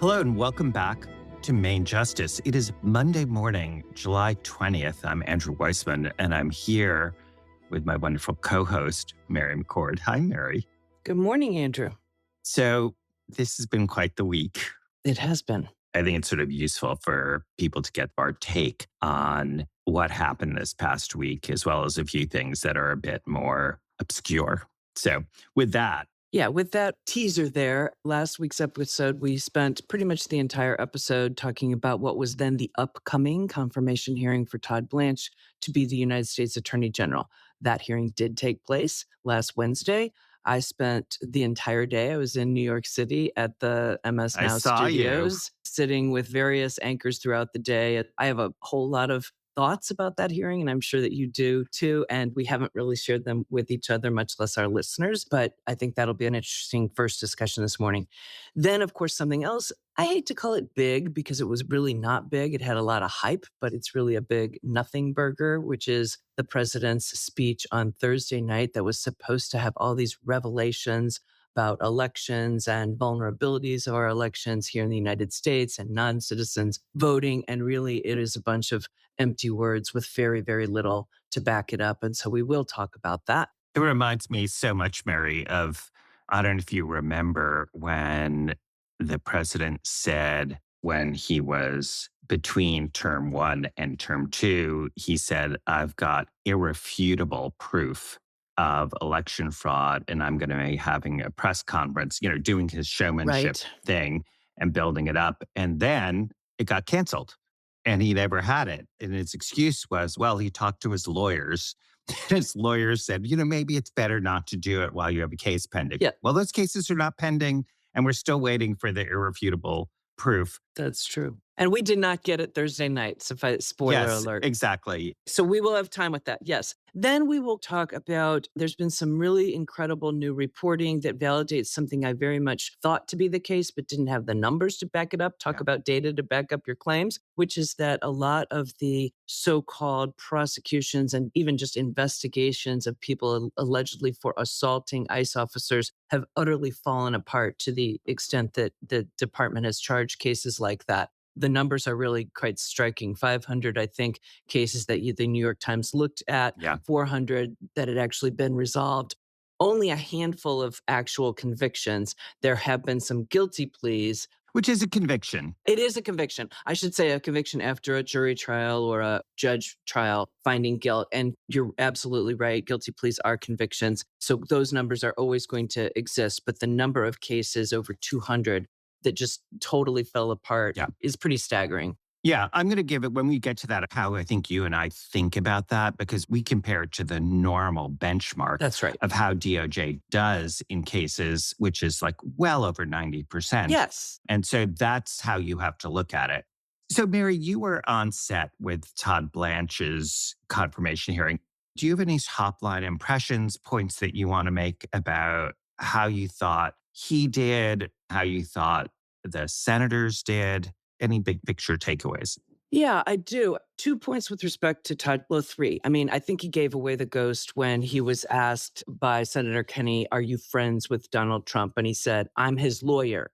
Hello and welcome back to Maine Justice. It is Monday morning, July 20th. I'm Andrew Weissman, and I'm here with my wonderful co-host, Mary McCord. Hi, Mary. Good morning, Andrew. So this has been quite the week. It has been. I think it's sort of useful for people to get our take on what happened this past week, as well as a few things that are a bit more obscure. So with that, Yeah, with that teaser there, last week's episode, we spent pretty much the entire episode talking about what was then the upcoming confirmation hearing for Todd Blanche to be the United States Attorney General. That hearing did take place last Wednesday. I spent the entire day. I was in New York City at the MS I Now saw studios, sitting with various anchors throughout the day. I have a whole lot of thoughts about that hearing, and I'm sure that you do too. And we haven't really shared them with each other, much less our listeners. But I think that'll be an interesting first discussion this morning. Then, of course, something else. I hate to call it big because it was really not big. It had a lot of hype, but it's really a big nothing burger, which is the president's speech on Thursday night that was supposed to have all these revelations about elections and vulnerabilities of our elections here in the United States and non-citizens voting. And really, it is a bunch of empty words with very, very little to back it up. And so we will talk about that. it reminds me so much, Mary, of, I don't know if you remember when the president said when he was between term one and term two, he said, I've got irrefutable proof of election fraud, and I'm going to be having a press conference, doing his showmanship thing and building it up. And then it got canceled and he never had it. And his excuse was, well, he talked to his lawyers. His lawyers said, maybe it's better not to do it while you have a case pending. Yeah. Well, those cases are not pending, and we're still waiting for the irrefutable proof. That's true. And we did not get it Thursday night. So spoiler alert. Exactly. So we will have time with that. Yes. Then we will talk about, there's been some really incredible new reporting that validates something I very much thought to be the case, but didn't have the numbers to back it up. Talk about data to back up your claims, which is that a lot of the so-called prosecutions and even just investigations of people allegedly for assaulting ICE officers have utterly fallen apart to the extent that the department has charged cases like that. The numbers are really quite striking. 500, I think, cases that the New York Times looked at, 400 that had actually been resolved. Only a handful of actual convictions. There have been some guilty pleas. Which is a conviction. It is a conviction. I should say a conviction after a jury trial or a judge trial finding guilt. And you're absolutely right. Guilty pleas are convictions. So those numbers are always going to exist. But the number of cases, over 200, that just totally fell apart is pretty staggering. Yeah, I'm going to give it, when we get to that, how I think you and I think about that, because we compare it to the normal benchmark of how DOJ does in cases, which is like well over 90%. Yes. And so that's how you have to look at it. So, Mary, you were on set with Todd Blanche's confirmation hearing. Do you have any top-line impressions, points that you want to make about how you thought he did, how you thought the senators did? Any big picture takeaways? Yeah, I do. 2 points with respect to Todd. Well, 3. I mean, I think he gave away the ghost when he was asked by Senator Kenney, are you friends with Donald Trump? And he said, I'm his lawyer.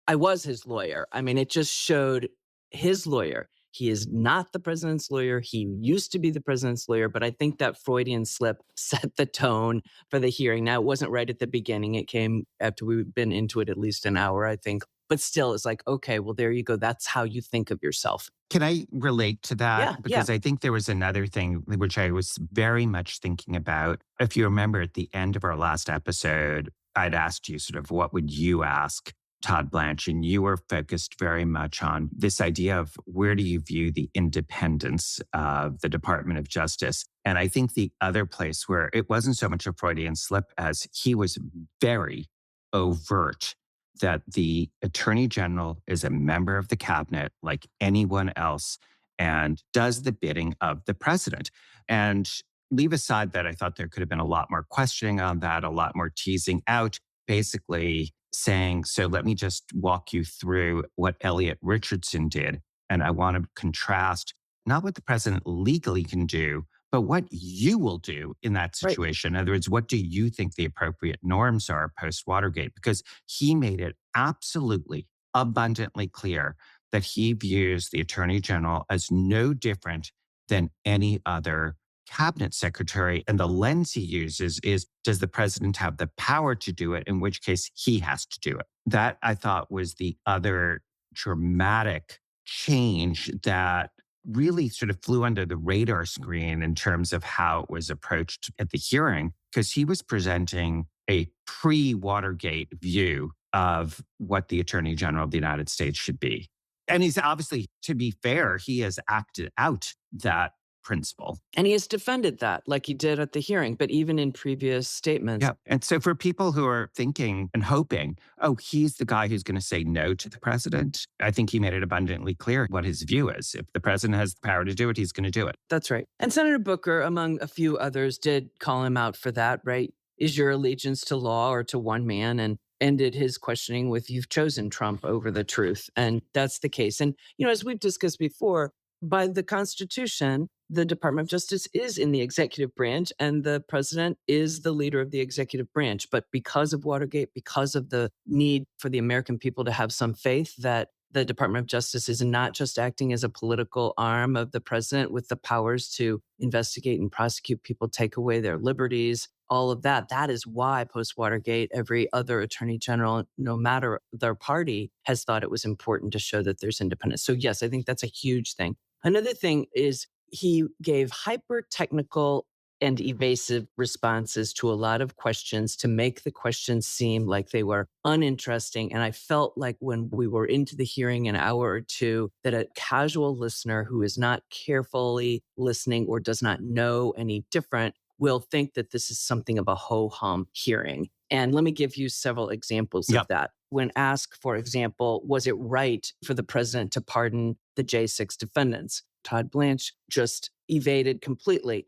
I was his lawyer. I mean, it just showed his lawyer. He is not the president's lawyer. He used to be the president's lawyer, but I think that Freudian slip set the tone for the hearing. Now, it wasn't right at the beginning. It came after we've been into it at least an hour, I think. But still, it's like, okay, well, there you go. That's how you think of yourself. Can I relate to that? Because I think there was another thing which I was very much thinking about. If you remember at the end of our last episode, I'd asked you sort of what would you ask Todd Blanche? And you were focused very much on this idea of where do you view the independence of the Department of Justice? And I think the other place where it wasn't so much a Freudian slip as he was very overt that the Attorney General is a member of the cabinet like anyone else and does the bidding of the president. And leave aside that I thought there could have been a lot more questioning on that, a lot more teasing out, basically saying, so let me just walk you through what Elliot Richardson did. And I want to contrast not what the president legally can do, but what you will do in that situation. In other words, what do you think the appropriate norms are post-Watergate? Because he made it absolutely abundantly clear that he views the attorney general as no different than any other cabinet secretary. And the lens he uses is, does the president have the power to do it? In which case he has to do it. That I thought was the other dramatic change that really sort of flew under the radar screen in terms of how it was approached at the hearing, because he was presenting a pre-Watergate view of what the Attorney General of the United States should be. And he's obviously, to be fair, he has acted out that principle. And he has defended that like he did at the hearing, but even in previous statements. Yeah. And so for people who are thinking and hoping, oh, he's the guy who's going to say no to the president, I think he made it abundantly clear what his view is. If the president has the power to do it, he's going to do it. That's right. And Senator Booker, among a few others, did call him out for that, right? Is your allegiance to law or to one man? And ended his questioning with, you've chosen Trump over the truth. And that's the case. And, as we've discussed before, by the Constitution, the Department of Justice is in the executive branch and the president is the leader of the executive branch. But because of Watergate, because of the need for the American people to have some faith that the Department of Justice is not just acting as a political arm of the president with the powers to investigate and prosecute people, take away their liberties, all of that. That is why post-Watergate, every other attorney general, no matter their party, has thought it was important to show that there's independence. So yes, I think that's a huge thing. Another thing is he gave hyper-technical and evasive responses to a lot of questions to make the questions seem like they were uninteresting. And I felt like when we were into the hearing an hour or two, that a casual listener who is not carefully listening or does not know any different will think that this is something of a ho-hum hearing. And let me give you several examples of that. When asked, for example, was it right for the president to pardon the J6 defendants? Todd Blanche just evaded completely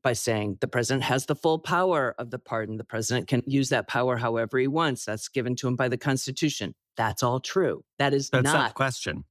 by saying the president has the full power of the pardon. The president can use that power however he wants. That's given to him by the Constitution. That's all true. That's not the question.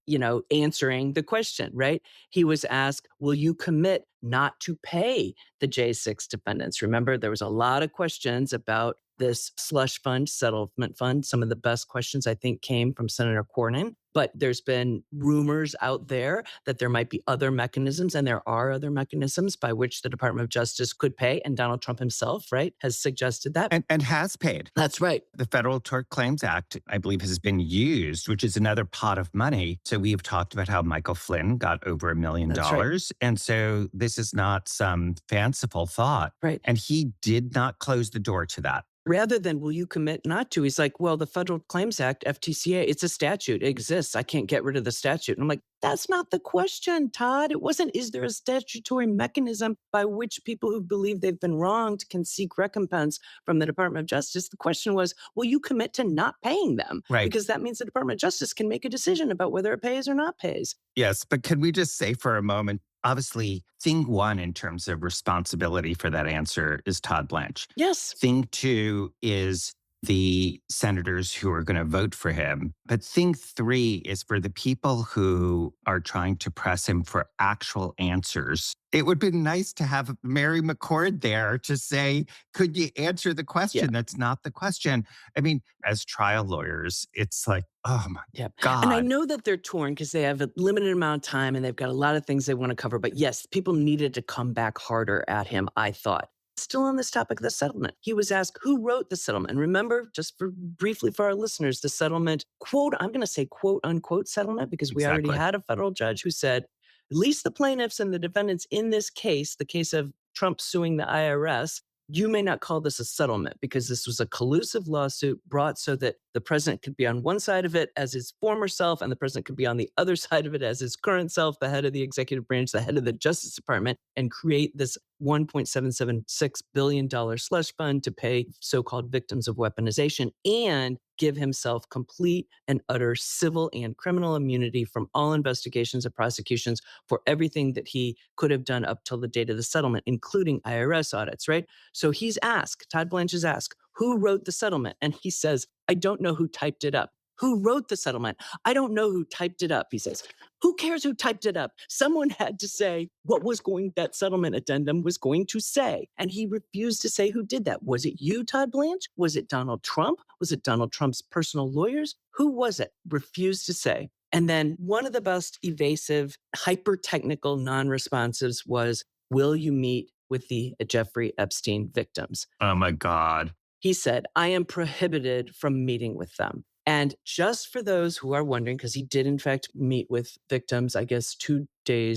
Answering the question, right? He was asked, will you commit not to pay the J6 defendants? Remember, there was a lot of questions about this slush fund, settlement fund. Some of the best questions, I think, came from Senator Cornyn. But there's been rumors out there that there might be other mechanisms, and there are other mechanisms by which the Department of Justice could pay. And Donald Trump himself, right, has suggested that. And has paid. That's right. The Federal Tort Claims Act, I believe, has been used, which is another pot of money. So we've talked about how Michael Flynn got over $1 million. Right. And so this is not some fanciful thought. Right. And he did not close the door to that. Rather than, will you commit not to? He's like, well, the Federal Claims Act, FTCA, it's a statute. It exists. I can't get rid of the statute. And I'm like, that's not the question, Todd. It wasn't, is there a statutory mechanism by which people who believe they've been wronged can seek recompense from the Department of Justice? The question was, will you commit to not paying them? Right. Because that means the Department of Justice can make a decision about whether it pays or not pays. Yes, but can we just say for a moment, obviously, thing one in terms of responsibility for that answer is Todd Blanche. Yes. Thing two is the senators who are going to vote for him. But thing three is for the people who are trying to press him for actual answers. It would be nice to have Mary McCord there to say, could you answer the question? Yeah. That's not the question. I mean, as trial lawyers, it's like, oh my God. And I know that they're torn because they have a limited amount of time and they've got a lot of things they want to cover. But yes, people needed to come back harder at him, I thought. Still on this topic of the settlement, he was asked who wrote the settlement. And remember, just briefly for our listeners, the settlement, quote, I'm going to say quote unquote settlement because we already had a federal judge who said, at least the plaintiffs and the defendants in this case, the case of Trump suing the IRS, you may not call this a settlement because this was a collusive lawsuit brought so that the president could be on one side of it as his former self and the president could be on the other side of it as his current self, the head of the executive branch, the head of the Justice Department, and create this $1.776 billion slush fund to pay so-called victims of weaponization and give himself complete and utter civil and criminal immunity from all investigations and prosecutions for everything that he could have done up till the date of the settlement, including IRS audits, right? So he's asked, Todd Blanche is asked, who wrote the settlement? And he says, I don't know who typed it up. Who wrote the settlement? I don't know who typed it up, he says. Who cares who typed it up? Someone had to say what that settlement addendum was going to say. And he refused to say who did that. Was it you, Todd Blanche? Was it Donald Trump? Was it Donald Trump's personal lawyers? Who was it? Refused to say. And then one of the best evasive, hyper-technical non-responsives was, will you meet with the Jeffrey Epstein victims? Oh my God. He said, I am prohibited from meeting with them. And just for those who are wondering, because he did in fact meet with victims, I guess 1 day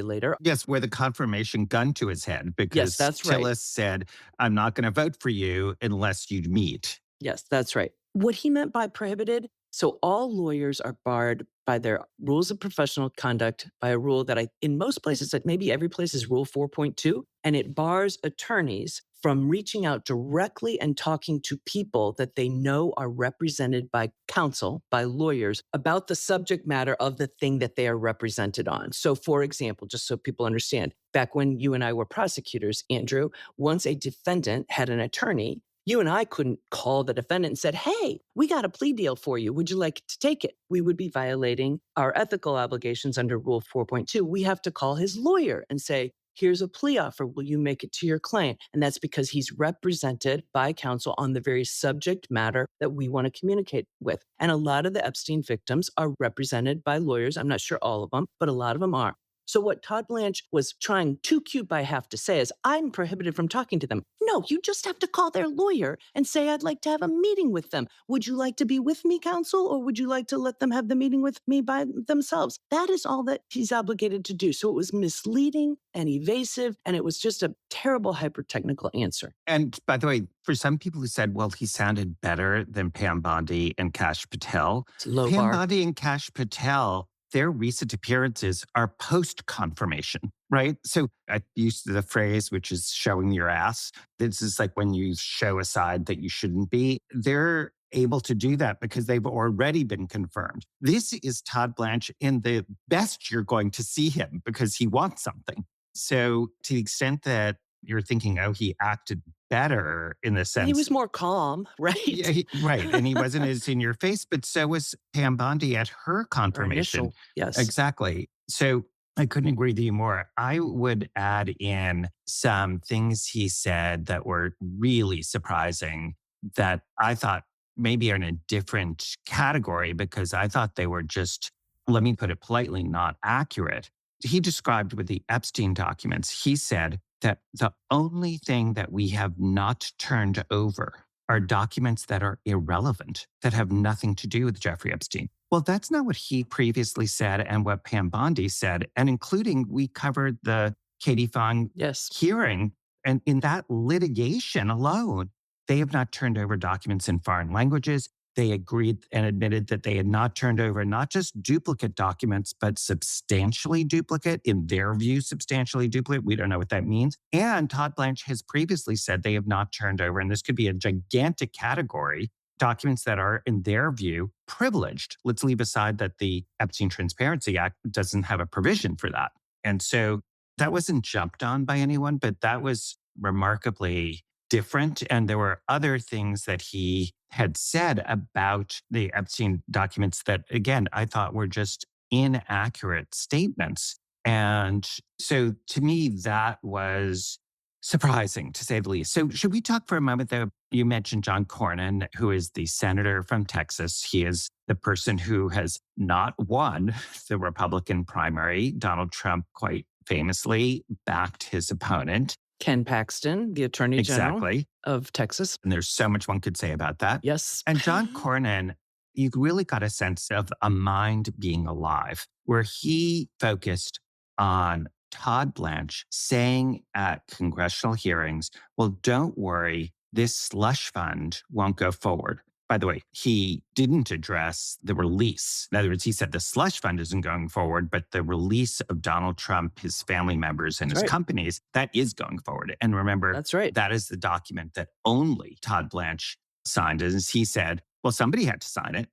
later. Yes, with a confirmation gun to his head, because yes, that's Tillis right. said, I'm not going to vote for you unless you meet. Yes, that's right. What he meant by prohibited, so all lawyers are barred by their rules of professional conduct by a rule that in most places, like maybe every place is Rule 4.2, and it bars attorneys from reaching out directly and talking to people that they know are represented by counsel, by lawyers, about the subject matter of the thing that they are represented on. So, for example, just so people understand, back when you and I were prosecutors, Andrew, once a defendant had an attorney, you and I couldn't call the defendant and said, hey, we got a plea deal for you. Would you like to take it? We would be violating our ethical obligations under Rule 4.2. We have to call his lawyer and say, here's a plea offer. Will you make it to your client? And that's because he's represented by counsel on the very subject matter that we want to communicate with. And a lot of the Epstein victims are represented by lawyers. I'm not sure all of them, but a lot of them are. So what Todd Blanche was trying too cute by half to say is, I'm prohibited from talking to them. No, you just have to call their lawyer and say, I'd like to have a meeting with them. Would you like to be with me, counsel, or would you like to let them have the meeting with me by themselves? That is all that he's obligated to do. So it was misleading and evasive, and it was just a terrible hyper-technical answer. And by the way, for some people who said, well, he sounded better than Pam Bondi and Kash Patel. It's a low Pam bar. Bondi and Kash Patel, their recent appearances are post-confirmation, right? So I used the phrase, which is showing your ass. This is like when you show a side that you shouldn't be. They're able to do that because they've already been confirmed. This is Todd Blanche in the best you're going to see him because he wants something. So to the extent that you're thinking, oh, he acted better in the sense. He was more calm, right? Yeah, right. And he wasn't as in your face, but so was Pam Bondi at her confirmation. Yes. Exactly. So I couldn't agree with you more. I would add in some things he said that were really surprising that I thought maybe are in a different category because I thought they were just, let me put it politely, not accurate. He described with the Epstein documents, he said that the only thing that we have not turned over are documents that are irrelevant, that have nothing to do with Jeffrey Epstein. Well, that's not what he previously said and what Pam Bondi said, and including we covered the Katie Fong hearing. And in that litigation alone, they have not turned over documents in foreign languages. They agreed and admitted that they had not turned over not just duplicate documents, but substantially duplicate, in their view, substantially duplicate. We don't know what that means. And Todd Blanche has previously said they have not turned over, and this could be a gigantic category, documents that are, in their view, privileged. Let's leave aside that the Epstein Transparency Act doesn't have a provision for that. And so that wasn't jumped on by anyone, but that was remarkably different. And there were other things that he had said about the Epstein documents that, again, I thought were just inaccurate statements. And so to me, that was surprising, to say the least. So should we talk for a moment, though? You mentioned John Cornyn, who is the senator from Texas. He is the person who has not won the Republican primary. Donald Trump quite famously backed his opponent. Ken Paxton, the Attorney General of Texas. And there's so much one could say about that. Yes. And John Cornyn, you really got a sense of a mind being alive, where he focused on Todd Blanche saying at congressional hearings, well, don't worry, this slush fund won't go forward. By the way, he didn't address the release. In other words, he said the slush fund isn't going forward, but the release of Donald Trump, his family members, and his companies, that is going forward. And remember, that is the document that only Todd Blanche signed. As he said, well, somebody had to sign it.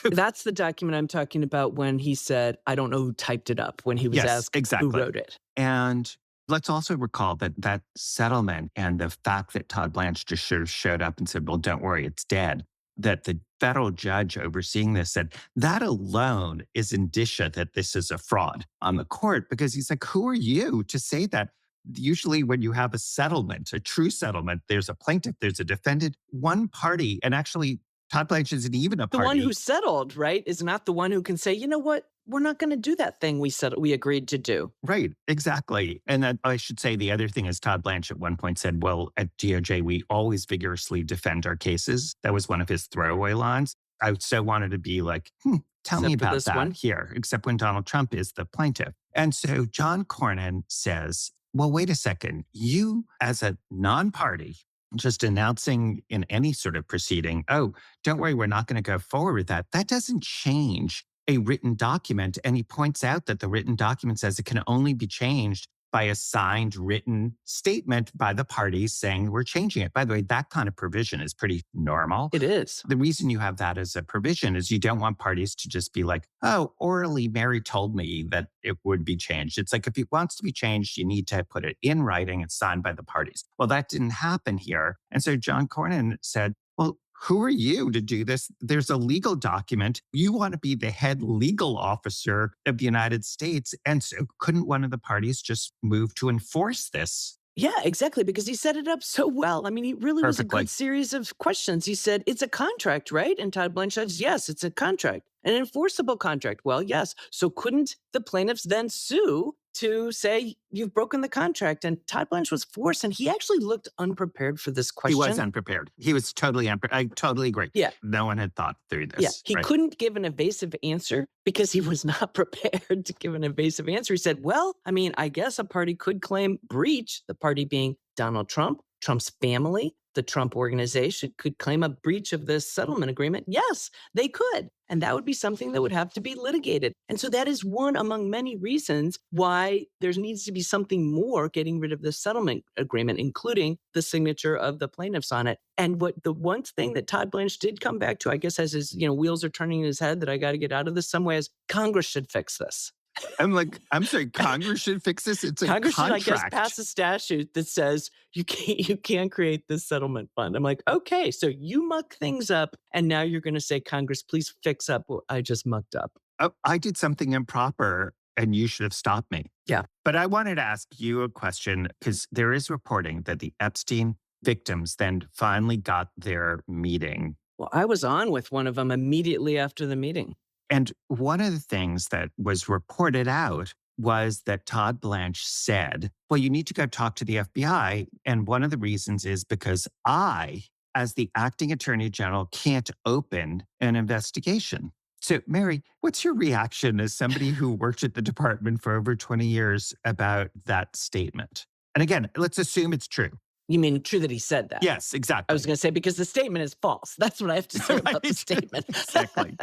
That's the document I'm talking about when he said, I don't know who typed it up, when he was asked who wrote it. And let's also recall that that settlement and the fact that Todd Blanche just sort of showed up and said, well, don't worry, it's dead. that the federal judge overseeing this said that alone is indicia that this is a fraud on the court, because he's like, who are you to say that? Usually when you have a settlement, a true settlement, there's a plaintiff, there's a defendant, one party, and actually Todd Blanche isn't even a party. The one who settled, right, is not the one who can say, you know what? We're not going to do that thing we agreed to do. Right, exactly. And that, I should say the other thing is Todd Blanche at one point said, well, at DOJ, we always vigorously defend our cases. That was one of his throwaway lines. I so wanted to be like, tell me about that one here, except when Donald Trump is the plaintiff. And so John Cornyn says, well, wait a second. You, as a non-party, just announcing in any sort of proceeding, oh, don't worry, we're not going to go forward with that. That doesn't change a written document. And he points out that the written document says it can only be changed by a signed written statement by the parties saying we're changing it. By the way, that kind of provision is pretty normal. It is. The reason you have that as a provision is you don't want parties to just be like, oh, orally, Mary told me that it would be changed. It's like, if it wants to be changed, you need to put it in writing and signed by the parties. Well, that didn't happen here. And so John Cornyn said, well, who are you to do this? There's a legal document. You want to be the head legal officer of the United States. And so couldn't one of the parties just move to enforce this? Yeah, exactly. Because he set it up so well. I mean, he really was a good series of questions. He said, it's a contract, right? And Todd Blanche says, yes, it's a contract, an enforceable contract. Well, yes. So couldn't the plaintiffs then sue to say you've broken the contract? And Todd Blanche was forced, and he actually looked unprepared for this question. He was unprepared. He was totally unprepared. I totally agree. Yeah. No one had thought through this. Yeah. He couldn't give an evasive answer because he was not prepared to give an evasive answer. He said, well, I mean, I guess a party could claim breach, the party being Donald Trump, Trump's family, the Trump organization could claim a breach of this settlement agreement. Yes, they could. And that would be something that would have to be litigated. And so that is one among many reasons why there needs to be something more getting rid of the settlement agreement, including the signature of the plaintiffs on it. And what the one thing that Todd Blanche did come back to, I guess, as his wheels are turning in his head that I got to get out of this some way, is Congress should fix this. I'm like, I'm sorry, Congress should fix this? It's a Congress contract. should, I guess, pass a statute that says you can't create this settlement fund. I'm like, okay, so you muck things up, and now you're going to say, Congress, please fix up what I just mucked up. Oh, I did something improper, and you should have stopped me. Yeah. But I wanted to ask you a question, because there is reporting that the Epstein victims then finally got their meeting. Well, I was on with one of them immediately after the meeting. And one of the things that was reported out was that Todd Blanche said, well, you need to go talk to the FBI. And one of the reasons is because I, as the acting attorney general, can't open an investigation. So, Mary, what's your reaction as somebody who worked at the department for over 20 years about that statement? And again, let's assume it's true. You mean true that he said that? Yes, exactly. I was going to say, because the statement is false. That's what I have to say about the statement. Exactly.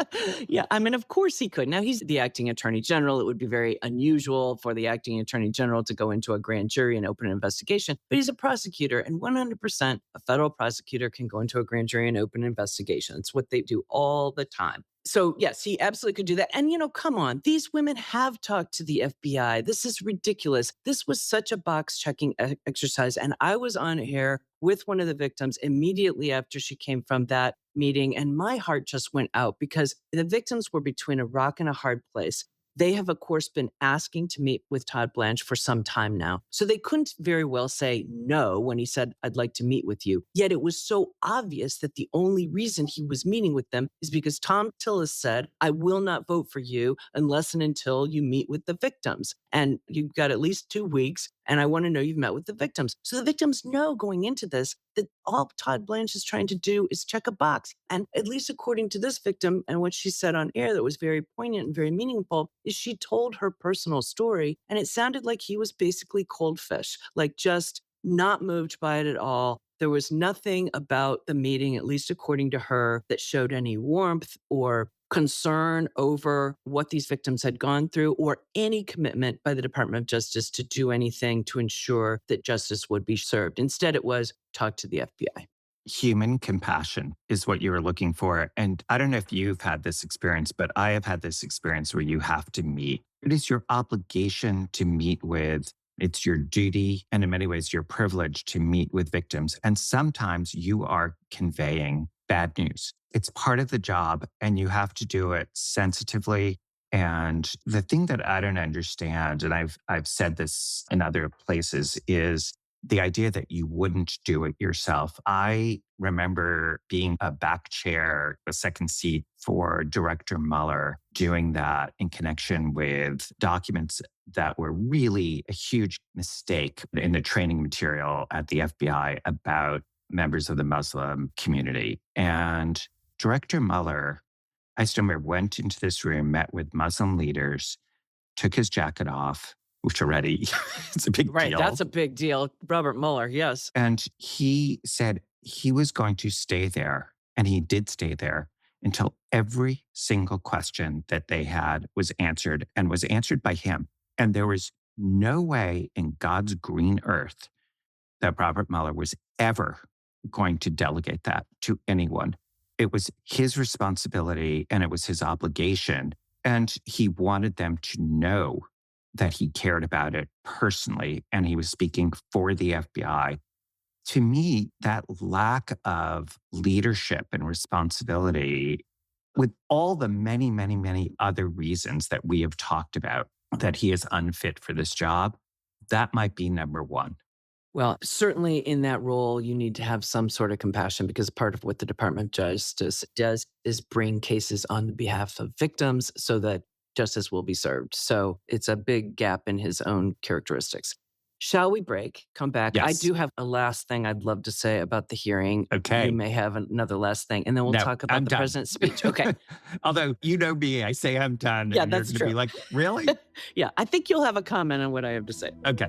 Yeah, I mean, of course he could. Now, he's the acting attorney general. It would be very unusual for the acting attorney general to go into a grand jury and open an investigation. But he's a prosecutor, and 100% a federal prosecutor can go into a grand jury and open an investigation. It's what they do all the time. So, yes, he absolutely could do that. And, come on, these women have talked to the FBI. This is ridiculous. This was such a box checking exercise. And I was on air with one of the victims immediately after she came from that meeting. And my heart just went out because the victims were between a rock and a hard place. They have, of course, been asking to meet with Todd Blanche for some time now. So they couldn't very well say no when he said, I'd like to meet with you. Yet it was so obvious that the only reason he was meeting with them is because Thom Tillis said, I will not vote for you unless and until you meet with the victims. And you've got at least 2 weeks, and I want to know you've met with the victims. So the victims know going into this that all Todd Blanche is trying to do is check a box. And at least according to this victim and what she said on air that was very poignant and very meaningful, is she told her personal story. And it sounded like he was basically cold fish, like just not moved by it at all. There was nothing about the meeting, at least according to her, that showed any warmth or concern over what these victims had gone through or any commitment by the Department of Justice to do anything to ensure that justice would be served. Instead, it was talk to the FBI. Human compassion is what you were looking for. And I don't know if you've had this experience, but I have had this experience where you have to meet. It is your obligation to meet with. It's your duty, and in many ways, your privilege to meet with victims. And sometimes you are conveying bad news. It's part of the job and you have to do it sensitively. And the thing that I don't understand, and I've said this in other places, is the idea that you wouldn't do it yourself. I remember being a back chair, a second seat for Director Mueller, doing that in connection with documents that were really a huge mistake in the training material at the FBI about members of the Muslim community. And Director Mueller, I still remember, went into this room, met with Muslim leaders, took his jacket off, which already is a big deal. Right, that's a big deal. Robert Mueller, yes. And he said he was going to stay there, and he did stay there until every single question that they had was answered and was answered by him. And there was no way in God's green earth that Robert Mueller was ever going to delegate that to anyone. It was his responsibility and it was his obligation. And he wanted them to know that he cared about it personally and he was speaking for the FBI. To me, that lack of leadership and responsibility, with all the many, many, many other reasons that we have talked about that he is unfit for this job, that might be number one. Well, certainly in that role, you need to have some sort of compassion because part of what the Department of Justice does is bring cases on the behalf of victims so that justice will be served. So it's a big gap in his own characteristics. Shall we break? Come back. Yes. I do have a last thing I'd love to say about the hearing. Okay. You may have another last thing, and then we'll talk about the president's speech. Okay. Although, you know me, I say I'm done. Yeah, and that's you're true. Be like, really? Yeah, I think you'll have a comment on what I have to say. Okay.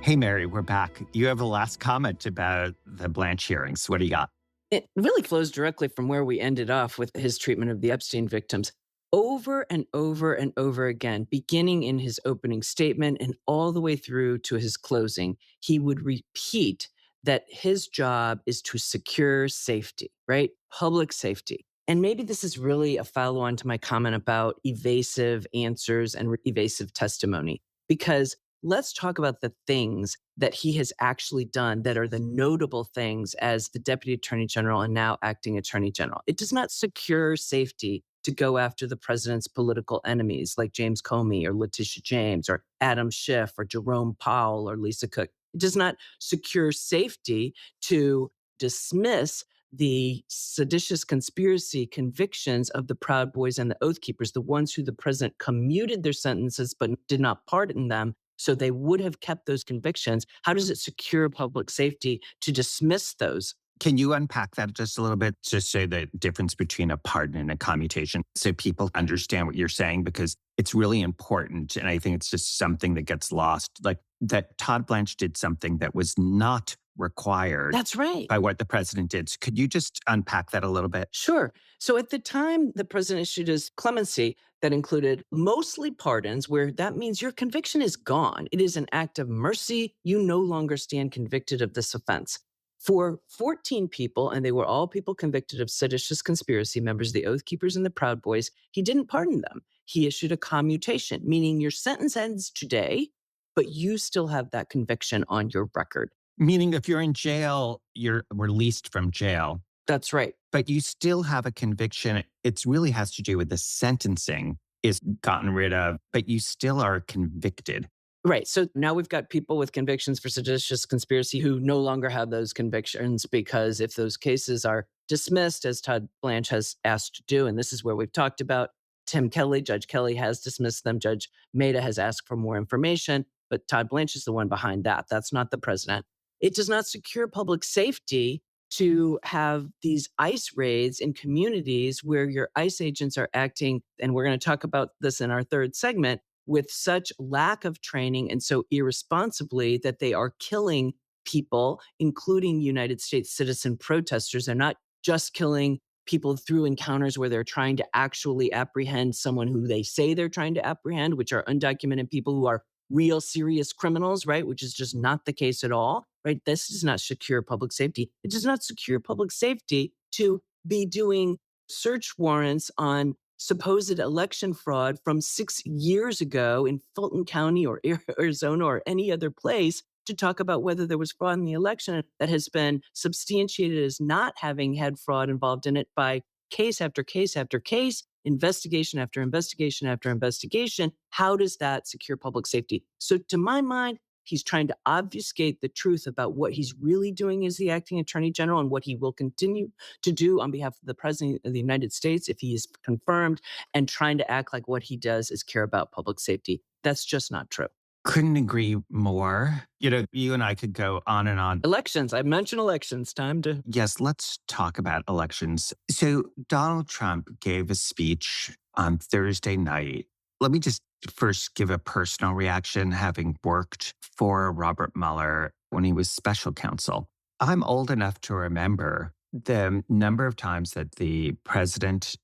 Hey, Mary, we're back. You have a last comment about the Blanche hearings. What do you got? It really flows directly from where we ended off with his treatment of the Epstein victims. Over and over and over again, beginning in his opening statement and all the way through to his closing, he would repeat that his job is to secure safety, right? Public safety. And maybe this is really a follow-on to my comment about evasive answers and evasive testimony, because let's talk about the things that he has actually done that are the notable things as the Deputy Attorney General and now Acting Attorney General. It does not secure safety to go after the president's political enemies like James Comey or Letitia James or Adam Schiff or Jerome Powell or Lisa Cook. It does not secure safety to dismiss the seditious conspiracy convictions of the Proud Boys and the Oath Keepers, the ones who the president commuted their sentences but did not pardon them. So they would have kept those convictions. How does it secure public safety to dismiss those? Can you unpack that just a little bit? Just say the difference between a pardon and a commutation so people understand what you're saying, because it's really important. And I think it's just something that gets lost. Like that Todd Blanche did something that was not required. That's right. By what the president did. So could you just unpack that a little bit? Sure. So at the time, the president issued his clemency that included mostly pardons, where that means your conviction is gone. It is an act of mercy. You no longer stand convicted of this offense. For 14 people, and they were all people convicted of seditious conspiracy, members of the Oath Keepers and the Proud Boys, he didn't pardon them. He issued a commutation, meaning your sentence ends today, but you still have that conviction on your record. Meaning if you're in jail, you're released from jail. That's right. But you still have a conviction. It really has to do with the sentencing is gotten rid of, but you still are convicted. Right. So now we've got people with convictions for seditious conspiracy who no longer have those convictions, because if those cases are dismissed, as Todd Blanche has asked to do, and this is where we've talked about Tim Kelly, Judge Kelly has dismissed them. Judge Maida has asked for more information, but Todd Blanche is the one behind that. That's not the president. It does not secure public safety to have these ICE raids in communities where your ICE agents are acting, and we're going to talk about this in our third segment, with such lack of training and so irresponsibly that they are killing people, including United States citizen protesters. They're not just killing people through encounters where they're trying to actually apprehend someone who they say they're trying to apprehend, which are undocumented people who are real serious criminals, right? Which is just not the case at all, right? This does not secure public safety. It does not secure public safety to be doing search warrants on supposed election fraud from 6 years ago in Fulton County or Arizona or any other place to talk about whether there was fraud in the election that has been substantiated as not having had fraud involved in it by case after case after case, investigation after investigation after investigation. How does that secure public safety? So to my mind, he's trying to obfuscate the truth about what he's really doing as the acting attorney general and what he will continue to do on behalf of the president of the United States if he is confirmed, and trying to act like what he does is care about public safety. That's just not true. Couldn't agree more. You and I could go on and on. Elections. I mentioned elections. Time to. Yes, let's talk about elections. So Donald Trump gave a speech on Thursday night. Let me just first give a personal reaction, having worked for Robert Mueller when he was special counsel. I'm old enough to remember the number of times that the president,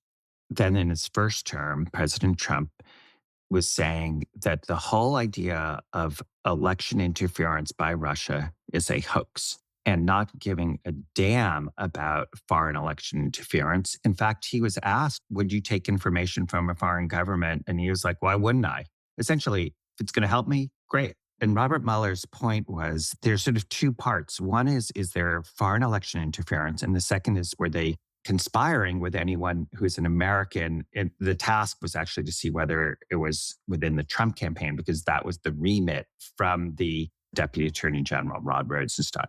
then in his first term, President Trump, was saying that the whole idea of election interference by Russia is a hoax and not giving a damn about foreign election interference. In fact, he was asked, would you take information from a foreign government? And he was like, why wouldn't I? Essentially, if it's going to help me, great. And Robert Mueller's point was there's sort of two parts. One is there foreign election interference? And the second is, were they conspiring with anyone who's an American? And the task was actually to see whether it was within the Trump campaign, because that was the remit from the Deputy Attorney General, Rod Rosenstein.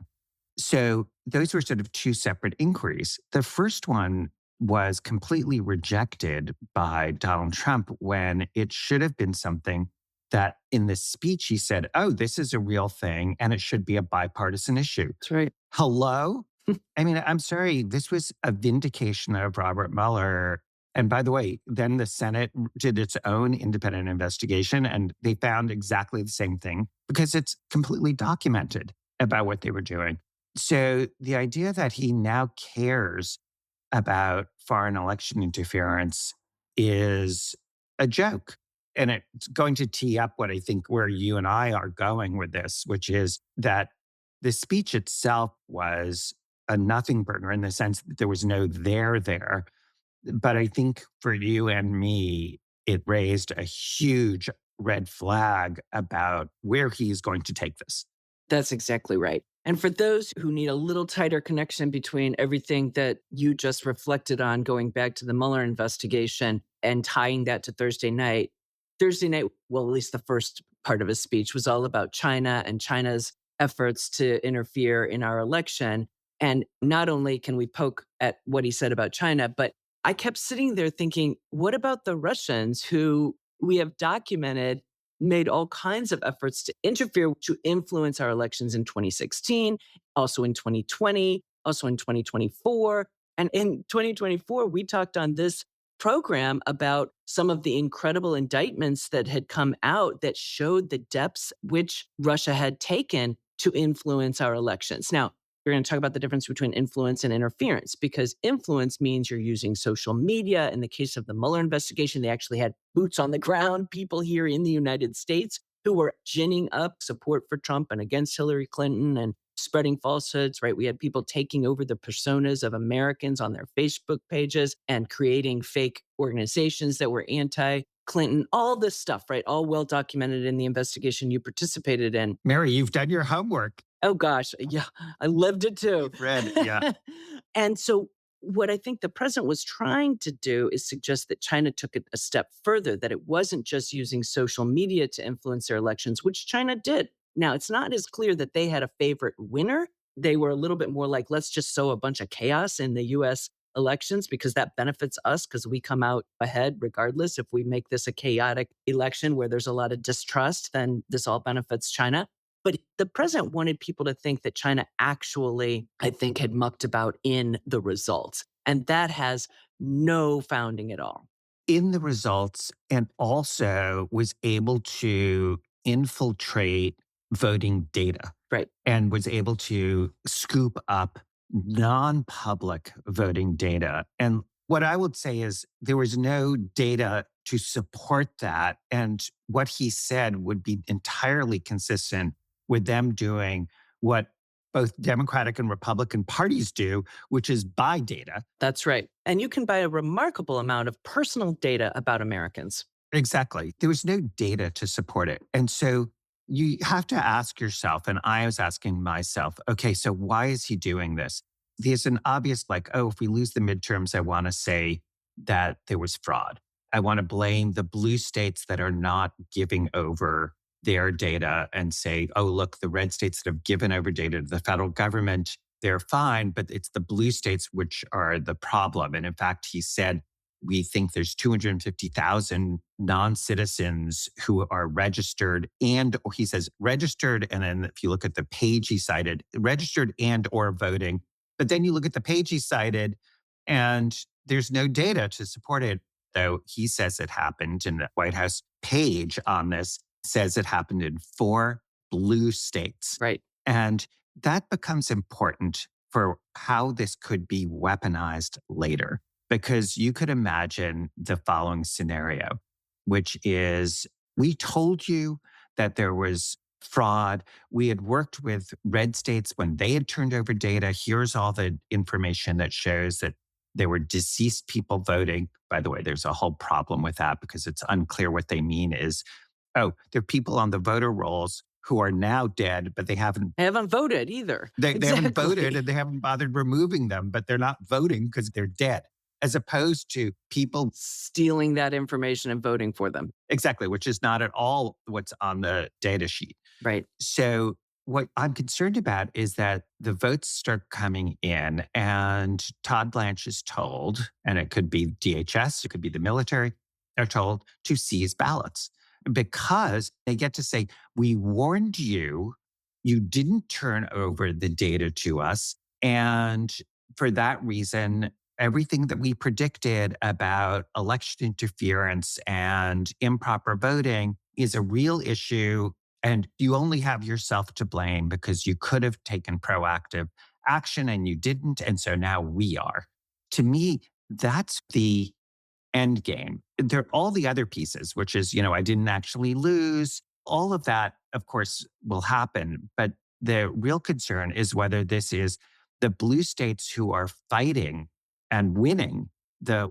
So those were sort of two separate inquiries. The first one was completely rejected by Donald Trump when it should have been something that in the speech he said, oh, this is a real thing and it should be a bipartisan issue. That's right. Hello? I mean, I'm sorry, this was a vindication of Robert Mueller. And by the way, then the Senate did its own independent investigation and they found exactly the same thing because it's completely documented about what they were doing. So the idea that he now cares about foreign election interference is a joke. And it's going to tee up what I think where you and I are going with this, which is that the speech itself was a nothing burger in the sense that there was no there. But I think for you and me, it raised a huge red flag about where he's going to take this. That's exactly right. And for those who need a little tighter connection between everything that you just reflected on, going back to the Mueller investigation and tying that to Thursday night, well, at least the first part of his speech was all about China and China's efforts to interfere in our election. And not only can we poke at what he said about China, but I kept sitting there thinking, what about the Russians who we have documented made all kinds of efforts to interfere, to influence our elections in 2016, also in 2020, also in 2024. And in 2024, we talked on this program about some of the incredible indictments that had come out that showed the depths which Russia had taken to influence our elections. Now, we're going to talk about the difference between influence and interference, because influence means you're using social media. In the case of the Mueller investigation, they actually had boots on the ground people here in the United States who were ginning up support for Trump and against Hillary Clinton and spreading falsehoods, right? We had people taking over the personas of Americans on their Facebook pages and creating fake organizations that were anti-Clinton, all this stuff, right? All well documented in the investigation you participated in. Mary, you've done your homework. Oh, gosh. Yeah, I lived it too. Read, yeah. And so what I think the president was trying to do is suggest that China took it a step further, that it wasn't just using social media to influence their elections, which China did. Now, it's not as clear that they had a favorite winner. They were a little bit more like, let's just sow a bunch of chaos in the U.S. elections because that benefits us because we come out ahead regardless. If we make this a chaotic election where there's a lot of distrust, then this all benefits China. But the president wanted people to think that China actually, I think, had mucked about in the results. And that has no founding at all. In the results, and also was able to infiltrate voting data. Right. And was able to scoop up non-public voting data. And what I would say is there was no data to support that. And what he said would be entirely consistent with them doing what both Democratic and Republican parties do, which is buy data. That's right. And you can buy a remarkable amount of personal data about Americans. Exactly. There was no data to support it. And so you have to ask yourself, and I was asking myself, okay, so why is he doing this? There's an obvious, like, oh, if we lose the midterms, I want to say that there was fraud. I want to blame the blue states that are not giving over their data and say, oh, look, the red states that have given over data to the federal government, they're fine, but it's the blue states which are the problem. And in fact, he said, we think there's 250,000 non-citizens who are registered and, or he says registered. And then if you look at the page he cited, registered and or voting. But then you look at the page he cited and there's no data to support it. Though he says it happened, and the White House page on this says it happened in 4 blue states. Right. And that becomes important for how this could be weaponized later. Because you could imagine the following scenario, which is we told you that there was fraud. We had worked with red states when they had turned over data. Here's all the information that shows that there were deceased people voting. By the way, there's a whole problem with that because it's unclear what they mean is, oh, there are people on the voter rolls who are now dead, but they haven't voted either. They haven't voted and they haven't bothered removing them, but they're not voting because they're dead. As opposed to people stealing that information and voting for them. Exactly, which is not at all what's on the data sheet. Right. So what I'm concerned about is that the votes start coming in and Todd Blanche is told, and it could be DHS, it could be the military, they're told to seize ballots because they get to say, we warned you, you didn't turn over the data to us. And for that reason, everything that we predicted about election interference and improper voting is a real issue. And you only have yourself to blame because you could have taken proactive action and you didn't. And so now we are. To me, that's the end game. There are all the other pieces, which is, I didn't actually lose. All of that, of course, will happen. But the real concern is whether this is the blue states who are fighting and winning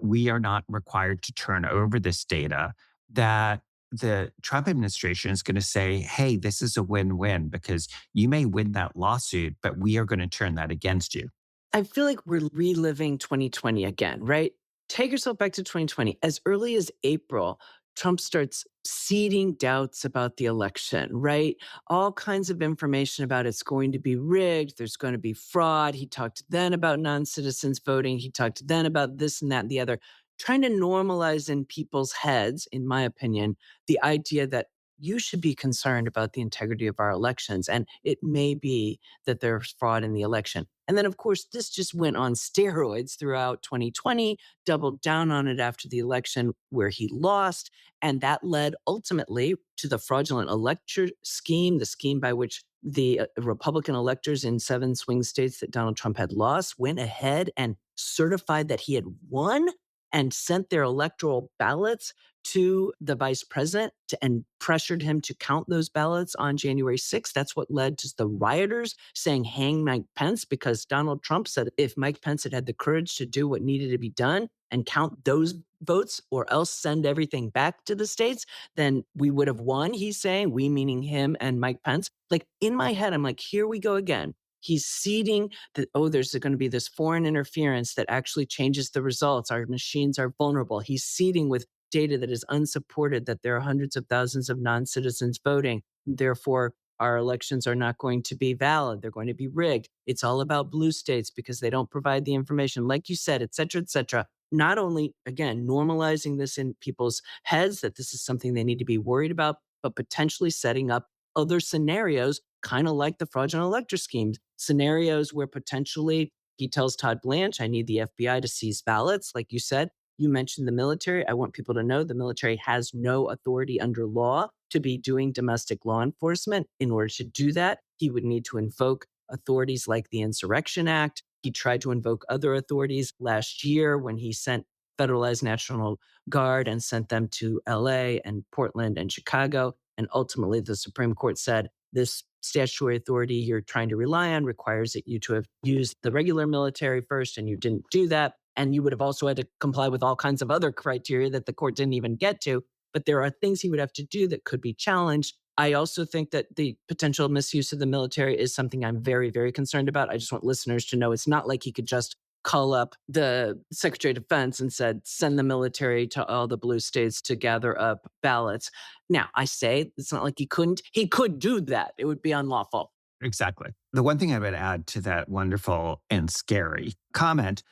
we are not required to turn over this data, that the Trump administration is going to say, hey, this is a win-win because you may win that lawsuit, but we are going to turn that against you. I feel like we're reliving 2020 again, right? Take yourself back to 2020. As early as April, Trump starts seeding doubts about the election, right? All kinds of information about it's going to be rigged. There's going to be fraud. He talked then about non-citizens voting. He talked then about this and that and the other, trying to normalize in people's heads, in my opinion, the idea that you should be concerned about the integrity of our elections. And it may be that there's fraud in the election. And then, of course, this just went on steroids throughout 2020, doubled down on it after the election where he lost. And that led ultimately to the fraudulent elector scheme, the scheme by which the Republican electors in 7 swing states that Donald Trump had lost went ahead and certified that he had won and sent their electoral ballots to the vice president and pressured him to count those ballots on January 6th. That's what led to the rioters saying, hang Mike Pence, because Donald Trump said if Mike Pence had the courage to do what needed to be done and count those votes or else send everything back to the states, then we would have won, he's saying, we meaning him and Mike Pence. Like in my head, I'm like, here we go again. He's seeding that, there's going to be this foreign interference that actually changes the results. Our machines are vulnerable. He's seeding with data that is unsupported, that there are hundreds of thousands of non-citizens voting. Therefore, our elections are not going to be valid. They're going to be rigged. It's all about blue states because they don't provide the information, like you said, et cetera, et cetera. Not only, again, normalizing this in people's heads that this is something they need to be worried about, but potentially setting up other scenarios, kind of like the fraudulent elector schemes, scenarios where potentially he tells Todd Blanche, I need the FBI to seize ballots. Like you said, you mentioned the military. I want people to know the military has no authority under law to be doing domestic law enforcement. In order to do that, he would need to invoke authorities like the Insurrection Act. He tried to invoke other authorities last year when he sent Federalized National Guard and sent them to LA and Portland and Chicago. And ultimately, the Supreme Court said this statutory authority you're trying to rely on requires that you to have used the regular military first, and you didn't do that. And you would have also had to comply with all kinds of other criteria that the court didn't even get to. But there are things he would have to do that could be challenged. I also think that the potential misuse of the military is something I'm very, very concerned about. I just want listeners to know it's not like he could just call up the Secretary of Defense and said, send the military to all the blue states to gather up ballots. Now, I say it's not like he couldn't. He could do that. It would be unlawful. Exactly. The one thing I would add to that wonderful and scary comment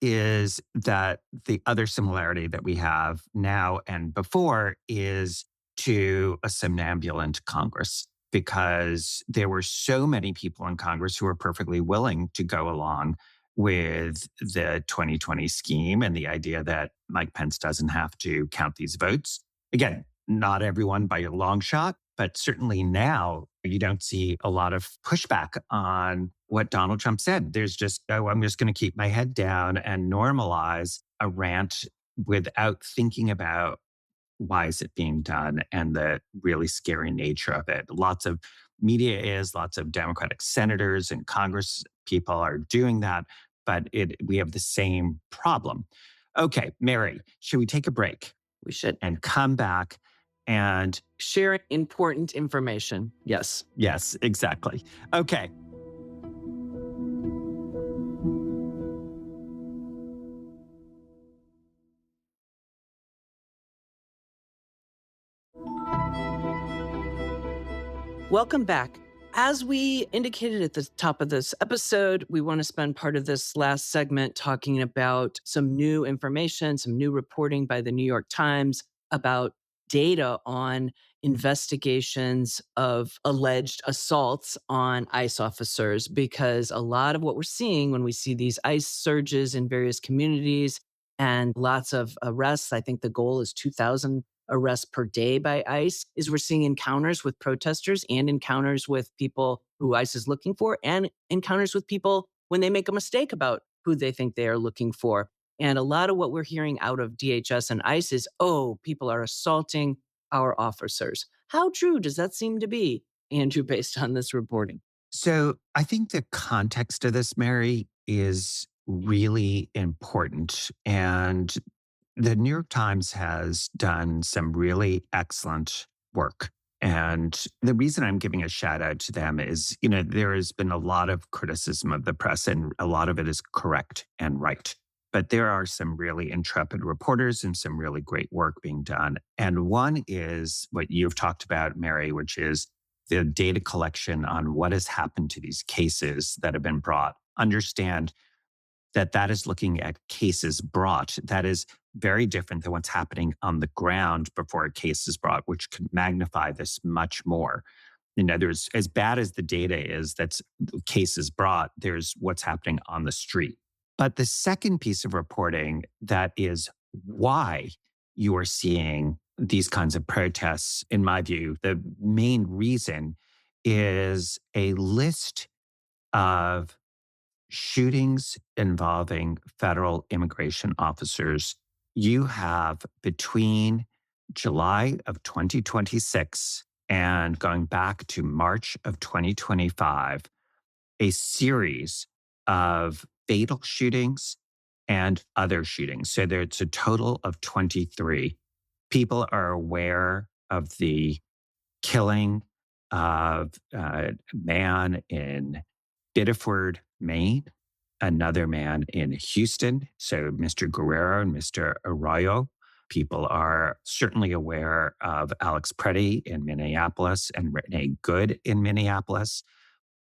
is that the other similarity that we have now and before is to a somnambulant Congress, because there were so many people in Congress who were perfectly willing to go along with the 2020 scheme and the idea that Mike Pence doesn't have to count these votes. Again, not everyone by a long shot, but certainly now you don't see a lot of pushback on what Donald Trump said. There's just, oh, I'm just going to keep my head down and normalize a rant without thinking about why is it being done and the really scary nature of it. Lots of media lots of Democratic senators and Congress people are doing that, but we have the same problem. Okay, Mary, should we take a break? We should. And come back and share important information. Yes. Yes, exactly. Okay. Welcome back. As we indicated at the top of this episode, we want to spend part of this last segment talking about some new information, some new reporting by the New York Times about data on investigations of alleged assaults on ICE officers, because a lot of what we're seeing when we see these ICE surges in various communities and lots of arrests, I think the goal is 2,000 arrests per day by ICE, is we're seeing encounters with protesters and encounters with people who ICE is looking for, and encounters with people when they make a mistake about who they think they are looking for. And a lot of what we're hearing out of DHS and ICE is, oh, people are assaulting our officers. How true does that seem to be, Andrew, based on this reporting? So I think the context of this, Mary, is really important. And the New York Times has done some really excellent work. And the reason I'm giving a shout out to them is, there has been a lot of criticism of the press, and a lot of it is correct and right. But there are some really intrepid reporters and some really great work being done. And one is what you've talked about, Mary, which is the data collection on what has happened to these cases that have been brought. Understand that is looking at cases brought. That is very different than what's happening on the ground before a case is brought, which could magnify this much more. There's, as bad as the data is that's cases brought, there's what's happening on the street. But the second piece of reporting that is why you are seeing these kinds of protests, in my view, the main reason is a list of shootings involving federal immigration officers. You have between July of 2026 and going back to March of 2025, a series of fatal shootings and other shootings. So there's a total of 23. People are aware of the killing of a man in Biddeford, Maine, another man in Houston. So Mr. Guerrero and Mr. Arroyo. People are certainly aware of Alex Preddy in Minneapolis and Renee Good in Minneapolis,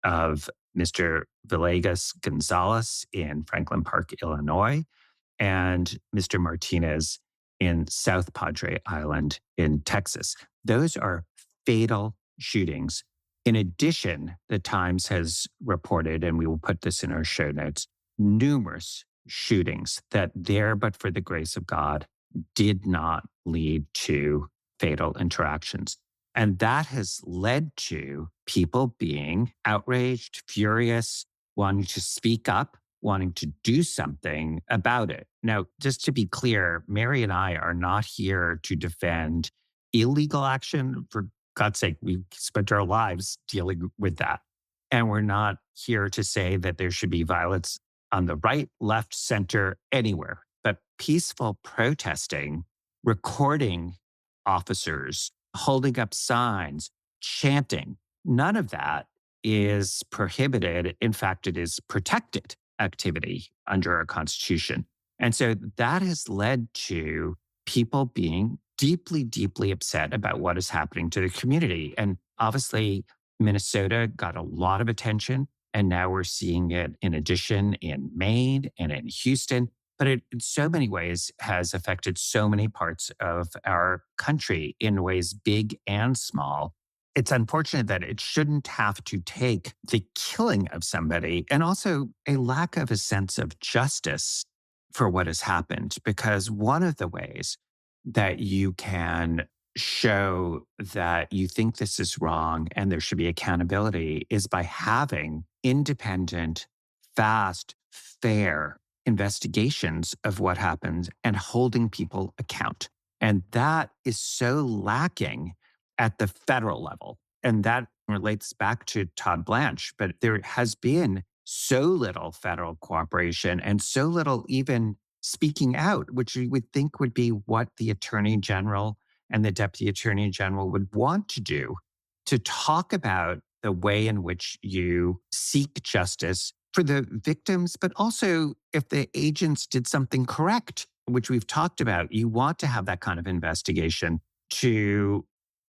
of Mr. Villegas Gonzalez in Franklin Park, Illinois, and Mr. Martinez in South Padre Island in Texas. Those are fatal shootings. In addition, the Times has reported, and we will put this in our show notes, numerous shootings that there, but for the grace of God, did not lead to fatal interactions. And that has led to people being outraged, furious, wanting to speak up, wanting to do something about it. Now, just to be clear, Mary and I are not here to defend illegal action. For God's sake, we've spent our lives dealing with that. And we're not here to say that there should be violence on the right, left, center, anywhere. But peaceful protesting, recording officers, holding up signs, chanting, none of that is prohibited. In fact, it is protected activity under our Constitution. And so that has led to people being deeply, deeply upset about what is happening to the community. And obviously, Minnesota got a lot of attention. And now we're seeing it in addition in Maine and in Houston. But it, in so many ways, has affected so many parts of our country in ways big and small. It's unfortunate that it shouldn't have to take the killing of somebody and also a lack of a sense of justice for what has happened. Because one of the ways that you can show that you think this is wrong and there should be accountability is by having independent, fast, fair investigations of what happened and holding people account. And that is so lacking at the federal level. And that relates back to Todd Blanche, but there has been so little federal cooperation and so little even speaking out, which you would think would be what the attorney general and the deputy attorney general would want to do, to talk about the way in which you seek justice for the victims, but also if the agents did something correct, which we've talked about. You want to have that kind of investigation to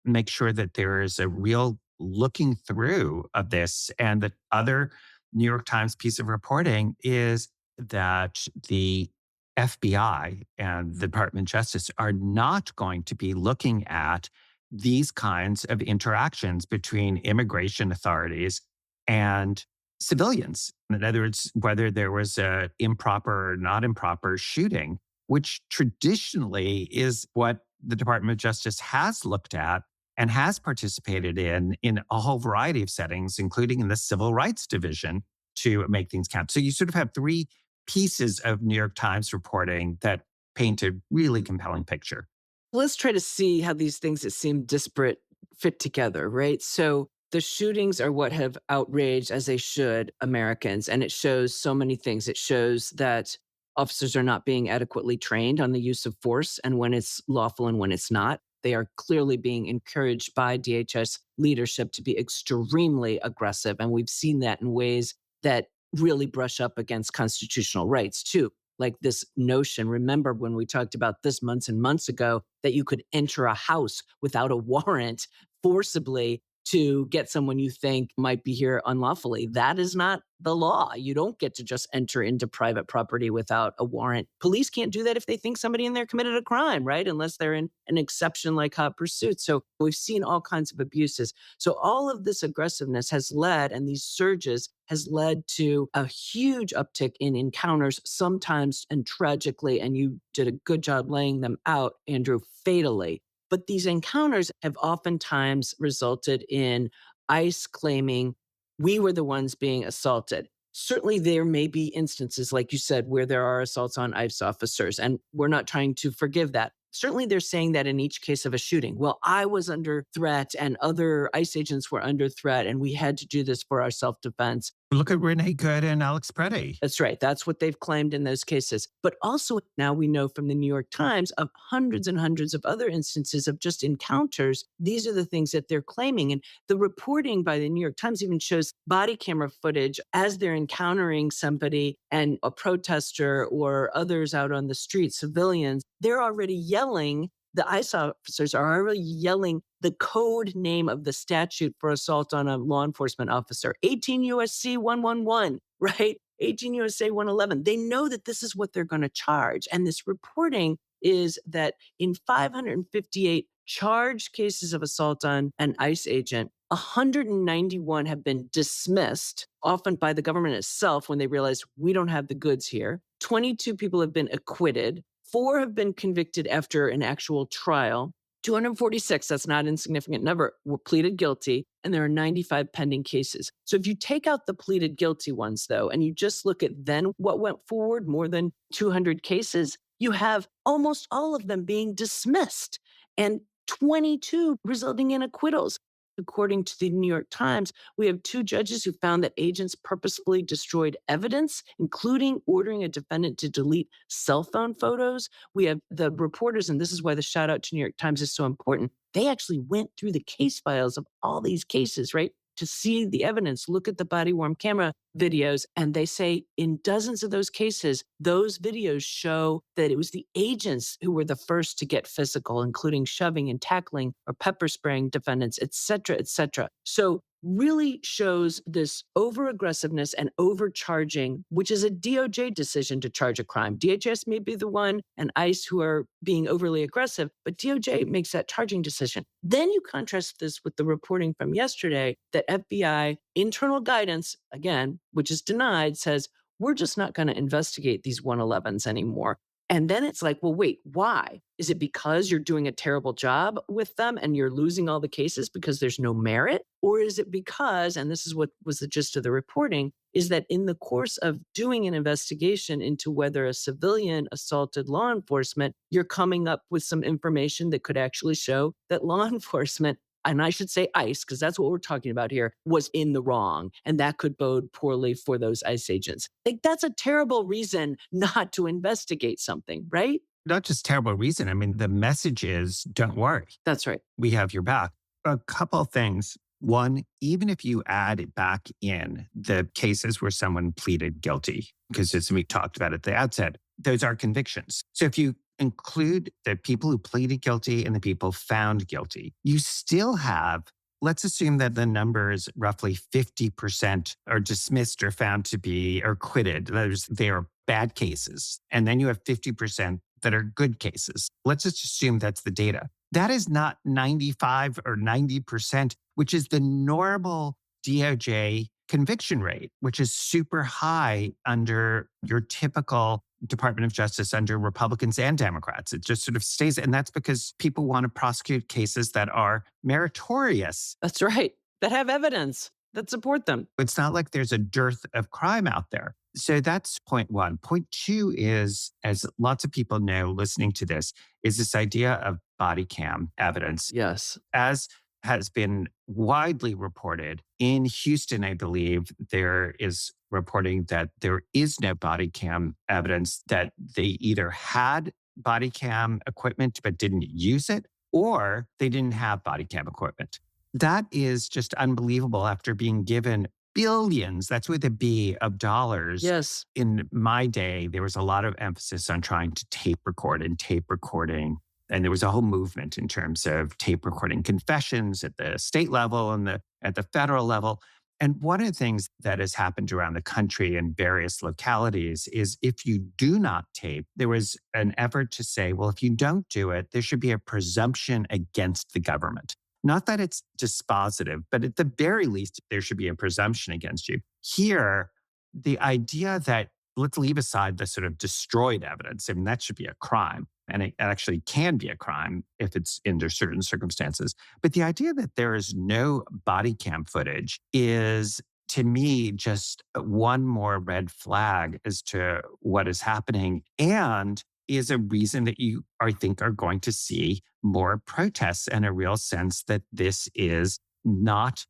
make sure that there is a real looking through of this. And the other New York Times piece of reporting is that the FBI and the Department of Justice are not going to be looking at these kinds of interactions between immigration authorities and civilians. In other words, whether there was an improper or not improper shooting, which traditionally is what the Department of Justice has looked at and has participated in a whole variety of settings, including in the Civil Rights Division, to make things count. So you sort of have three pieces of New York Times reporting that paint a really compelling picture. Let's try to see how these things that seem disparate fit together, right? So the shootings are what have outraged, as they should, Americans. And it shows so many things. It shows that officers are not being adequately trained on the use of force and when it's lawful and when it's not. They are clearly being encouraged by DHS leadership to be extremely aggressive. And we've seen that in ways that really brush up against constitutional rights, too. Like this notion, remember when we talked about this months and months ago, that you could enter a house without a warrant forcibly to get someone you think might be here unlawfully. That is not the law. You don't get to just enter into private property without a warrant. Police can't do that if they think somebody in there committed a crime, right? Unless they're in an exception like hot pursuit. So we've seen all kinds of abuses. So all of this aggressiveness has led, and these surges has led to a huge uptick in encounters, sometimes and tragically, and you did a good job laying them out, Andrew, fatally. But these encounters have oftentimes resulted in ICE claiming we were the ones being assaulted. Certainly, there may be instances, like you said, where there are assaults on ICE officers, and we're not trying to forgive that. Certainly, they're saying that in each case of a shooting. Well, I was under threat and other ICE agents were under threat, and we had to do this for our self-defense. Look at Renee Good and Alex Preddy. That's right. That's what they've claimed in those cases. But also now we know from the New York Times of hundreds and hundreds of other instances of just encounters. These are the things that they're claiming. And the reporting by the New York Times even shows body camera footage as they're encountering somebody and a protester or others out on the street, civilians. They're already yelling. The ICE officers are already yelling the code name of the statute for assault on a law enforcement officer, 18 U.S.C. 111, right? 18 U.S.C. 111. They know that this is what they're going to charge. And this reporting is that in 558 charged cases of assault on an ICE agent, 191 have been dismissed, often by the government itself when they realize we don't have the goods here. 22 people have been acquitted. 4 have been convicted after an actual trial. 246, that's not an insignificant number, were pleaded guilty, and there are 95 pending cases. So if you take out the pleaded guilty ones, though, and you just look at then what went forward, more than 200 cases, you have almost all of them being dismissed and 22 resulting in acquittals. according to the New York Times, we have 2 judges who found that agents purposefully destroyed evidence, including ordering a defendant to delete cell phone photos. We have the reporters, and this is why the shout out to New York Times is so important. They actually went through the case files of all these cases, right? To see the evidence, look at the body-worn camera videos, and they say in dozens of those cases, those videos show that it was the agents who were the first to get physical, including shoving and tackling or pepper spraying defendants, et cetera, et cetera. So really shows this over-aggressiveness and overcharging, which is a DOJ decision to charge a crime. DHS may be the one and ICE who are being overly aggressive, but DOJ makes that charging decision. Then you contrast this with the reporting from yesterday that FBI internal guidance, again, which is denied, says, we're just not going to investigate these 111s anymore. And then it's like, well, wait, why? Is it because you're doing a terrible job with them and you're losing all the cases because there's no merit? Or is it because, and this is what was the gist of the reporting, is that in the course of doing an investigation into whether a civilian assaulted law enforcement, you're coming up with some information that could actually show that law enforcement, and I should say ICE, because that's what we're talking about here, was in the wrong. And that could bode poorly for those ICE agents. Like, that's a terrible reason not to investigate something, right? Not just terrible reason. I mean, the message is, don't worry. That's right. We have your back. A couple of things. One, even if you add back in the cases where someone pleaded guilty, because as we talked about at the outset, those are convictions. So if you include the people who pleaded guilty and the people found guilty, you still have, let's assume that the number is roughly 50% are dismissed or found to be or acquitted. They are bad cases. And then you have 50% that are good cases. Let's just assume that's the data. That is not 95 or 90%, which is the normal DOJ conviction rate, which is super high under your typical Department of Justice under Republicans and Democrats. It just sort of stays. And that's because people want to prosecute cases that are meritorious. That's right. That have evidence that support them. It's not like there's a dearth of crime out there. So that's point one. Point two is, as lots of people know listening to this, is this idea of body cam evidence. Yes. As has been widely reported in Houston, I believe there is reporting that there is no body cam evidence, that they either had body cam equipment but didn't use it, or they didn't have body cam equipment. That is just unbelievable after being given billions, that's with a B, of dollars. Yes. In my day, there was a lot of emphasis on trying to tape record and tape recording. And there was a whole movement in terms of tape recording confessions at the state level and at the federal level. And one of the things that has happened around the country in various localities is if you do not tape, there was an effort to say, well, if you don't do it, there should be a presumption against the government. Not that it's dispositive, but at the very least, there should be a presumption against you. Here, the idea that, let's leave aside the sort of destroyed evidence, I mean, that should be a crime. And it actually can be a crime if it's under certain circumstances. But the idea that there is no body cam footage is, to me, just one more red flag as to what is happening, and is a reason that you, I think, are going to see more protests and a real sense that this is not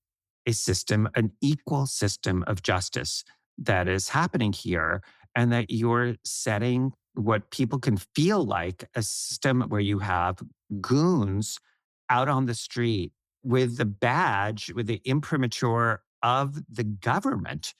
a system, an equal system of justice that is happening here, and that you're setting what people can feel like a system where you have goons out on the street with the badge, with the imprimatur of the government,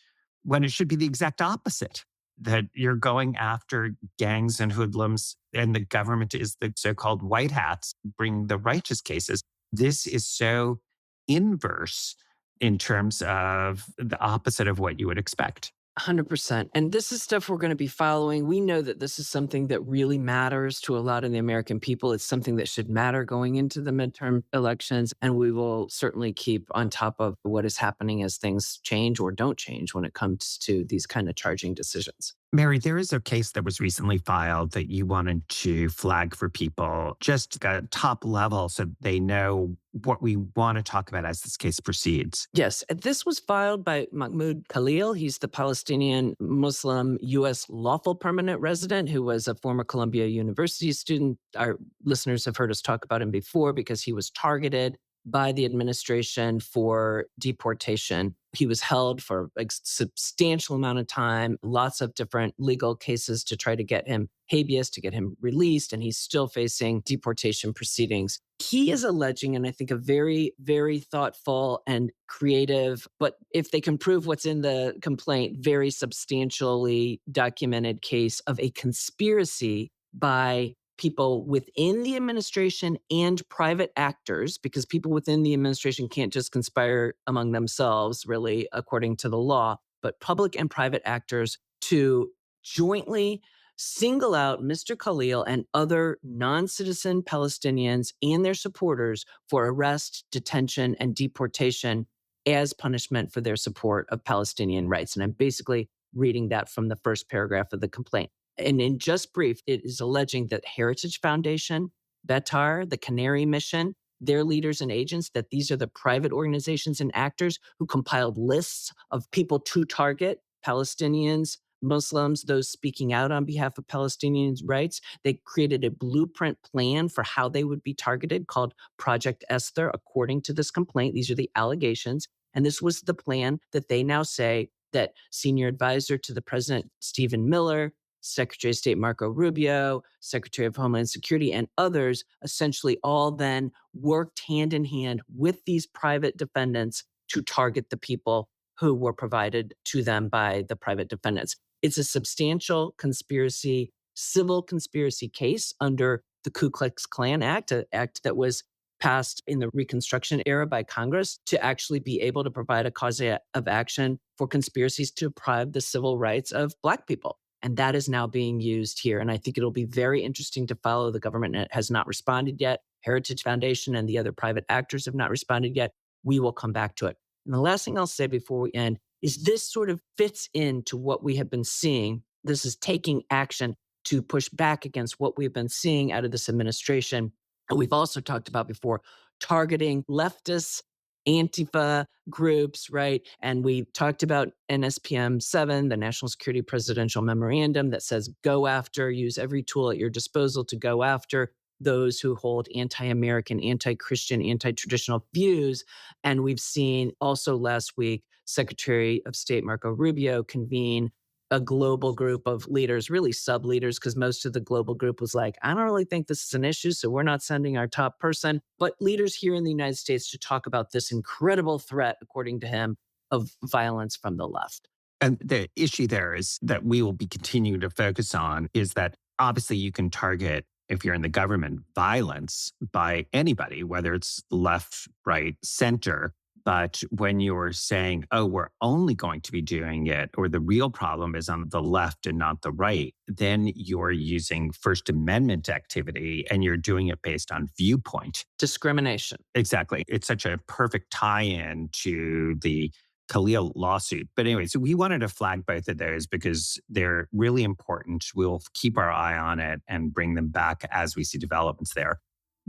when it should be the exact opposite, that you're going after gangs and hoodlums and the government is the so-called white hats, bring the righteous cases. This is so inverse in terms of the opposite of what you would expect. 100%. And this is stuff we're going to be following. We know that this is something that really matters to a lot of the American people. It's something that should matter going into the midterm elections. And we will certainly keep on top of what is happening as things change or don't change when it comes to these kind of charging decisions. Mary, there is a case that was recently filed that you wanted to flag for people, just at top level so they know what we want to talk about as this case proceeds. Yes. This was filed by Mahmoud Khalil. He's the Palestinian Muslim U.S. lawful permanent resident who was a former Columbia University student. Our listeners have heard us talk about him before because he was targeted by the administration for deportation. He was held for a substantial amount of time, lots of different legal cases to try to get him habeas, to get him released, and he's still facing deportation proceedings. He is alleging, and I think a very, very thoughtful and creative, but if they can prove what's in the complaint, very substantially documented case of a conspiracy by people within the administration and private actors, because people within the administration can't just conspire among themselves, really, according to the law, but public and private actors to jointly single out Mr. Khalil and other non-citizen Palestinians and their supporters for arrest, detention, and deportation as punishment for their support of Palestinian rights. And I'm basically reading that from the first paragraph of the complaint. And in just brief, it is alleging that Heritage Foundation, Betar, the Canary Mission, their leaders and agents, that these are the private organizations and actors who compiled lists of people to target: Palestinians, Muslims, those speaking out on behalf of Palestinian rights. They created a blueprint plan for how they would be targeted called Project Esther, according to this complaint. These are the allegations. And this was the plan that they now say that senior advisor to the president, Stephen Miller, Secretary of State Marco Rubio, Secretary of Homeland Security, and others essentially all then worked hand in hand with these private defendants to target the people who were provided to them by the private defendants. It's a substantial conspiracy, civil conspiracy case under the Ku Klux Klan Act, an act that was passed in the Reconstruction era by Congress to actually be able to provide a cause of action for conspiracies to deprive the civil rights of Black people. And that is now being used here. And I think it'll be very interesting to follow. The government has not responded yet. Heritage Foundation and the other private actors have not responded yet. We will come back to it. And the last thing I'll say before we end is this sort of fits into what we have been seeing. This is taking action to push back against what we've been seeing out of this administration. And we've also talked about before, targeting leftists, Antifa groups, right? And we talked about NSPM 7, the National Security Presidential Memorandum, that says use every tool at your disposal to go after those who hold anti-American, anti-Christian, anti-traditional views. And we've seen also last week, Secretary of State Marco Rubio convene a global group of leaders, really sub-leaders, because most of the global group was like, I don't really think this is an issue, so we're not sending our top person. But leaders here in the United States to talk about this incredible threat, according to him, of violence from the left. And the issue there is that we will be continuing to focus on is that obviously you can target, if you're in the government, violence by anybody, whether it's left, right, center. But when you're saying, oh, we're only going to be doing it, or the real problem is on the left and not the right, then you're using First Amendment activity and you're doing it based on viewpoint. Discrimination. Exactly. It's such a perfect tie-in to the Khalil lawsuit. But anyway, so we wanted to flag both of those because they're really important. We'll keep our eye on it and bring them back as we see developments there.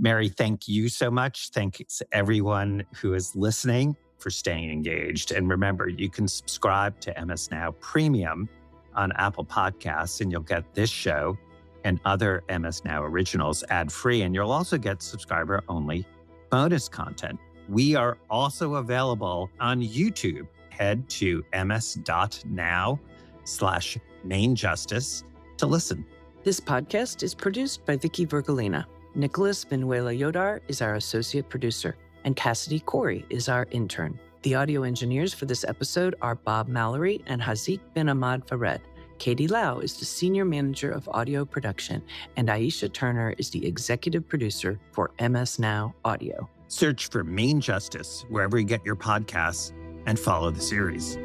Mary, thank you so much. Thanks everyone who is listening for staying engaged. And remember, you can subscribe to MS Now Premium on Apple Podcasts, and you'll get this show and other MS Now originals ad-free. And you'll also get subscriber-only bonus content. We are also available on YouTube. Head to ms.now/mainjustice to listen. This podcast is produced by Vicky Vergolina. Nicholas Benuela Yodar is our associate producer, and Cassidy Corey is our intern. The audio engineers for this episode are Bob Mallory and Hazik bin Ahmad Fared. Katie Lau is the senior manager of audio production, and Aisha Turner is the executive producer for MS Now Audio. Search for Main Justice wherever you get your podcasts and follow the series.